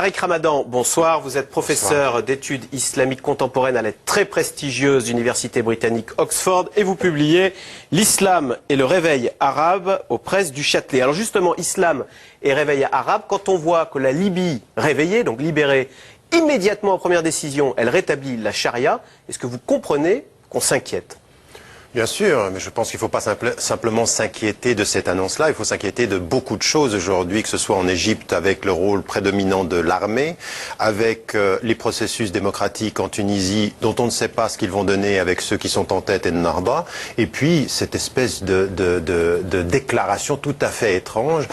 Tariq Ramadan, bonsoir. Vous êtes professeur d'études islamiques contemporaines à la très prestigieuse université britannique Oxford et vous publiez L'islam et le réveil arabe aux presses du Châtelet. Alors justement, islam et réveil arabe, quand on voit que la Libye réveillée, donc libérée, immédiatement en première décision, elle rétablit la charia, est-ce que vous comprenez qu'on s'inquiète ? Bien sûr, mais je pense qu'il ne faut pas simplement s'inquiéter de cette annonce-là, il faut s'inquiéter de beaucoup de choses aujourd'hui, que ce soit en Égypte avec le rôle prédominant de l'armée, avec les processus démocratiques en Tunisie dont on ne sait pas ce qu'ils vont donner avec ceux qui sont en tête et de Narba, et puis cette espèce de déclaration tout à fait étrange.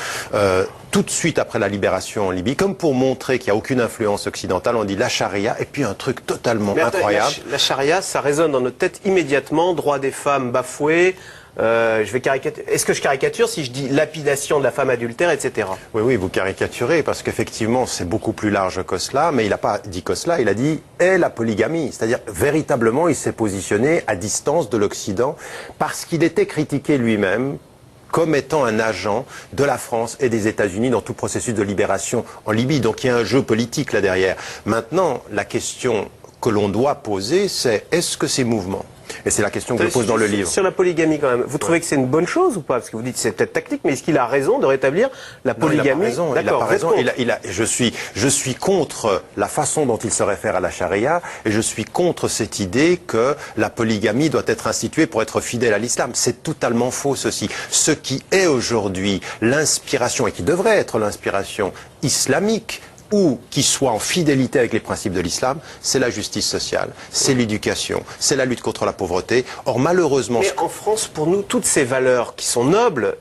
Tout de suite après la libération en Libye, comme pour montrer qu'il n'y a aucune influence occidentale, on dit la charia, et puis un truc totalement incroyable. La charia, ça résonne dans notre tête immédiatement, droit des femmes bafoués. Est-ce que je caricature si je dis lapidation de la femme adultère, etc. Oui, vous caricaturez, parce qu'effectivement, c'est beaucoup plus large que cela, mais il n'a pas dit que cela, il a dit « et la polygamie ». C'est-à-dire, véritablement, il s'est positionné à distance de l'Occident, parce qu'il était critiqué lui-même comme étant un agent de la France et des États-Unis dans tout processus de libération en Libye. Donc il y a un jeu politique là derrière. Maintenant, la question que l'on doit poser, c'est est-ce que ces mouvements, et c'est la question que je pose dans le livre. Sur la polygamie quand même, vous trouvez que c'est une bonne chose ou pas? Parce que vous dites que c'est peut-être tactique, mais est-ce qu'il a raison de rétablir la polygamie? Non, il n'a pas raison. Je suis contre la façon dont il se réfère à la charia, et je suis contre cette idée que la polygamie doit être instituée pour être fidèle à l'islam. C'est totalement faux ceci. Ce qui est aujourd'hui l'inspiration, et qui devrait être l'inspiration islamique, ou qui soit en fidélité avec les principes de l'islam, c'est la justice sociale, c'est l'éducation, c'est la lutte contre la pauvreté. Or, malheureusement... Mais en France, pour nous, toutes ces valeurs qui sont nobles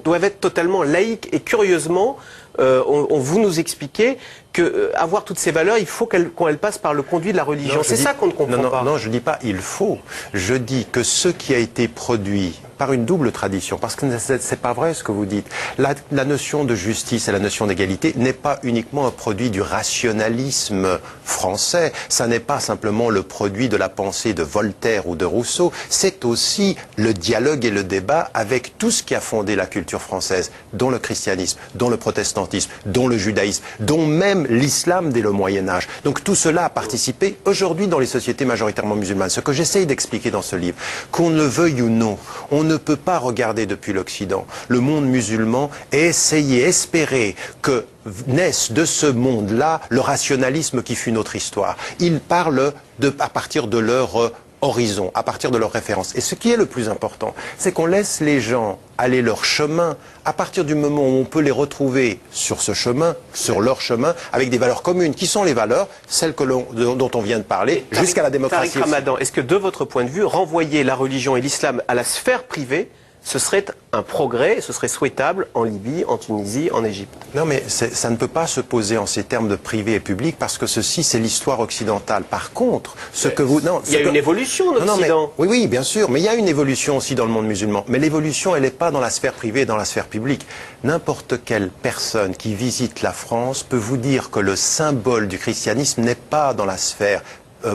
doivent être totalement laïques. Et curieusement, vous nous expliquez que avoir toutes ces valeurs, il faut qu'elles passent par le conduit de la religion. C'est ça qu'on ne comprend pas. Non, je ne dis pas il faut. Je dis que ce qui a été produit par une double tradition, parce que c'est pas vrai ce que vous dites. La notion de justice et la notion d'égalité n'est pas uniquement un produit du rationalisme français. Ça n'est pas simplement le produit de la pensée de Voltaire ou de Rousseau. C'est aussi le dialogue et le débat avec tout ce qui a fondé la culture française, dont le christianisme, dont le protestantisme, dont le judaïsme, dont même l'islam dès le Moyen-Âge. Donc tout cela a participé aujourd'hui dans les sociétés majoritairement musulmanes. Ce que j'essaye d'expliquer dans ce livre, qu'on le veuille ou non, on ne peut pas regarder depuis l'Occident le monde musulman et essayer, espérer que naisse de ce monde-là le rationalisme qui fut notre histoire. Ils parlent à partir de leur horizon, à partir de leurs références. Et ce qui est le plus important, c'est qu'on laisse les gens aller leur chemin à partir du moment où on peut les retrouver sur ce chemin, sur leur chemin, avec des valeurs communes. Qui sont les valeurs? Celles dont on vient de parler, jusqu'à la démocratie. Tariq Ramadan, est-ce que de votre point de vue, renvoyer la religion et l'islam à la sphère privée, ce serait un progrès, ce serait souhaitable en Libye, en Tunisie, en Égypte? Non, mais ça ne peut pas se poser en ces termes de privé et public, parce que ceci, c'est l'histoire occidentale. Par contre, ce que vous... Non, il y a une évolution en Occident. Oui, bien sûr, mais il y a une évolution aussi dans le monde musulman. Mais l'évolution, elle n'est pas dans la sphère privée, dans la sphère publique. N'importe quelle personne qui visite la France peut vous dire que le symbole du christianisme n'est pas dans la sphère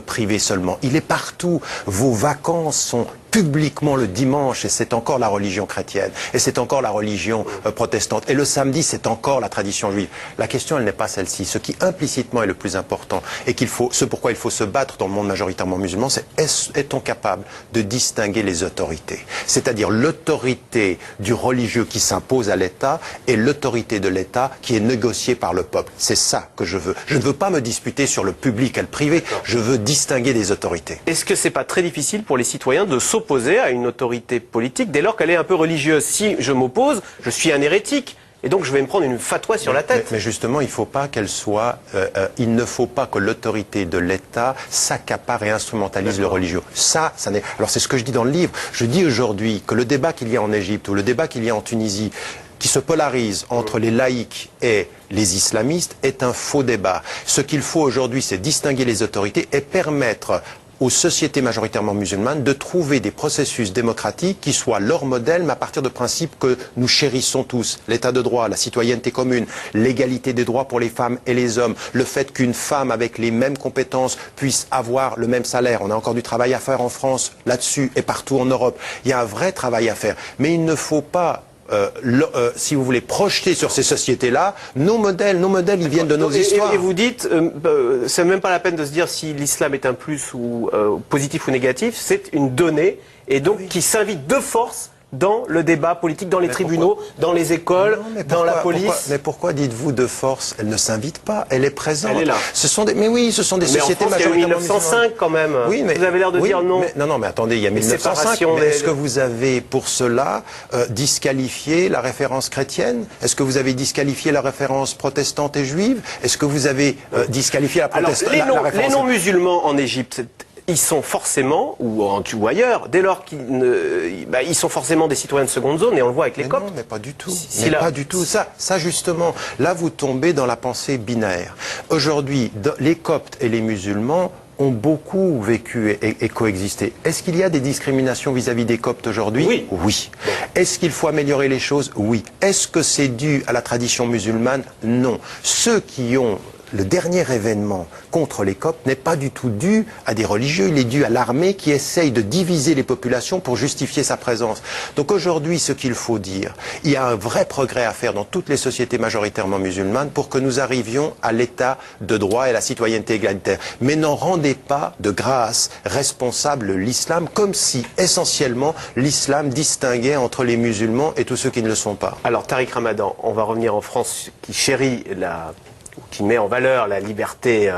privée seulement. Il est partout. Vos vacances sont publiquement le dimanche, et c'est encore la religion chrétienne, et c'est encore la religion protestante, et le samedi, c'est encore la tradition juive. La question, elle n'est pas celle-ci. Ce qui implicitement est le plus important, et ce pourquoi il faut se battre dans le monde majoritairement musulman, c'est est-on capable de distinguer les autorités? C'est-à-dire l'autorité du religieux qui s'impose à l'État, et l'autorité de l'État qui est négociée par le peuple. C'est ça que je veux. Je ne veux pas me disputer sur le public et le privé, je veux distinguer des autorités. Est-ce que c'est pas très difficile pour les citoyens de s'opposer à une autorité politique dès lors qu'elle est un peu religieuse? Si je m'oppose, je suis un hérétique. Et donc je vais me prendre une fatwa sur la tête. Mais justement, il ne faut pas qu'elle soit... il ne faut pas que l'autorité de l'État s'accapare et instrumentalise le religieux. Ça n'est... Alors c'est ce que je dis dans le livre. Je dis aujourd'hui que le débat qu'il y a en Égypte ou le débat qu'il y a en Tunisie, qui se polarise entre les laïcs et les islamistes, est un faux débat. Ce qu'il faut aujourd'hui, c'est distinguer les autorités et permettre aux sociétés majoritairement musulmanes de trouver des processus démocratiques qui soient leur modèle, mais à partir de principes que nous chérissons tous. L'état de droit, la citoyenneté commune, l'égalité des droits pour les femmes et les hommes, le fait qu'une femme avec les mêmes compétences puisse avoir le même salaire. On a encore du travail à faire en France là-dessus et partout en Europe. Il y a un vrai travail à faire. Mais il ne faut pas si vous voulez, projeter sur ces sociétés-là nos modèles, ils viennent de nos histoires. Et vous dites, c'est même pas la peine de se dire si l'islam est un plus ou positif ou négatif, c'est une donnée, et donc qui s'invite de force dans le débat politique, dans les tribunaux, dans les écoles, dans la police. Mais pourquoi dites-vous de force? Elle ne s'invite pas, elle est présente. Elle est là. Ce sont des sociétés majoritairement. Il y a 1905 quand même. Oui, mais, vous avez l'air de dire non. Non, mais attendez, il y a 1905. Mais est-ce que vous avez pour cela disqualifié la référence chrétienne? Est-ce que vous avez disqualifié la référence protestante et juive? Est-ce que vous avez disqualifié la référence... Les non-musulmans en Égypte, ils sont forcément, ou ailleurs, dès lors ils sont forcément des citoyens de seconde zone, et on le voit avec les Coptes. Non, mais pas du tout. Pas du tout. Ça justement, là vous tombez dans la pensée binaire. Aujourd'hui, les Coptes et les musulmans ont beaucoup vécu et coexisté. Est-ce qu'il y a des discriminations vis-à-vis des Coptes aujourd'hui? Oui. Oui. Est-ce qu'il faut améliorer les choses? Oui. Est-ce que c'est dû à la tradition musulmane? Non. Ceux qui ont le dernier événement contre les Coptes n'est pas du tout dû à des religieux, il est dû à l'armée qui essaye de diviser les populations pour justifier sa présence. Donc aujourd'hui, ce qu'il faut dire, il y a un vrai progrès à faire dans toutes les sociétés majoritairement musulmanes pour que nous arrivions à l'état de droit et à la citoyenneté égalitaire. Mais n'en rendez pas de grâce responsable l'islam, comme si essentiellement l'islam distinguait entre les musulmans et tous ceux qui ne le sont pas. Alors Tariq Ramadan, on va revenir en France qui chérit qui met en valeur la liberté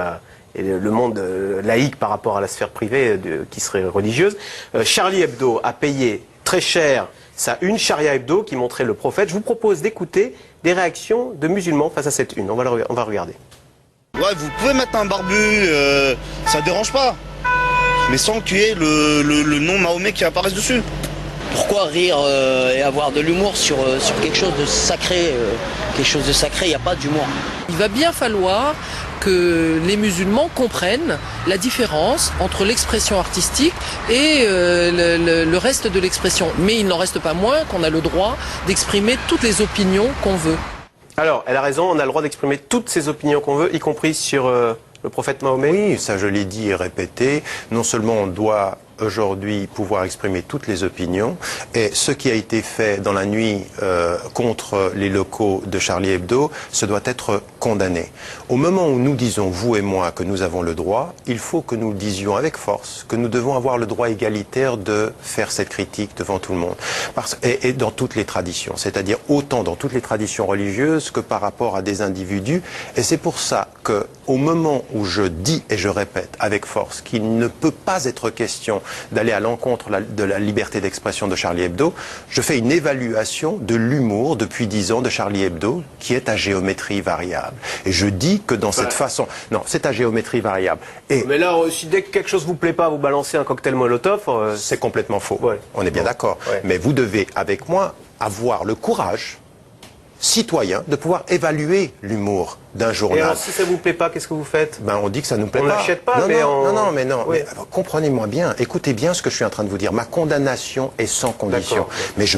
et le monde laïque par rapport à la sphère privée qui serait religieuse. Charlie Hebdo a payé très cher sa une, Sharia Hebdo, qui montrait le prophète. Je vous propose d'écouter des réactions de musulmans face à cette une. On va regarder. Ouais, vous pouvez mettre un barbu, ça dérange pas. Mais sans qu'il y ait le nom Mahomet qui apparaisse dessus. Pourquoi rire et avoir de l'humour sur quelque chose de sacré? Quelque chose de sacré, il n'y a pas d'humour. Il va bien falloir que les musulmans comprennent la différence entre l'expression artistique et le reste de l'expression. Mais il n'en reste pas moins qu'on a le droit d'exprimer toutes les opinions qu'on veut. Alors, elle a raison, on a le droit d'exprimer toutes ces opinions qu'on veut, y compris sur le prophète Mahomet. Oui, ça je l'ai dit et répété. Non seulement on doit aujourd'hui pouvoir exprimer toutes les opinions, et ce qui a été fait dans la nuit contre les locaux de Charlie Hebdo, ce doit être condamné. Au moment où nous disons, vous et moi, que nous avons le droit, il faut que nous le disions avec force, que nous devons avoir le droit égalitaire de faire cette critique devant tout le monde. Et dans toutes les traditions, c'est-à-dire autant dans toutes les traditions religieuses que par rapport à des individus. Et c'est pour ça que, au moment où je dis et je répète avec force qu'il ne peut pas être question d'aller à l'encontre de la liberté d'expression de Charlie Hebdo, je fais une évaluation de l'humour depuis 10 ans de Charlie Hebdo qui est à géométrie variable. Et je dis que dans cette façon... Non, c'est à géométrie variable. Mais là, si dès que quelque chose vous plaît pas, vous balancez un cocktail Molotov... C'est complètement faux. Ouais. On est bien d'accord. Ouais. Mais vous devez, avec moi, avoir le courage citoyen de pouvoir évaluer l'humour d'un journal. Et alors, si ça vous plaît pas, qu'est-ce que vous faites? On dit que ça nous plaît pas. On n'achète pas, non, mais non, mais oui. comprenez-moi bien, écoutez bien ce que je suis en train de vous dire. Ma condamnation est sans condition. Mais je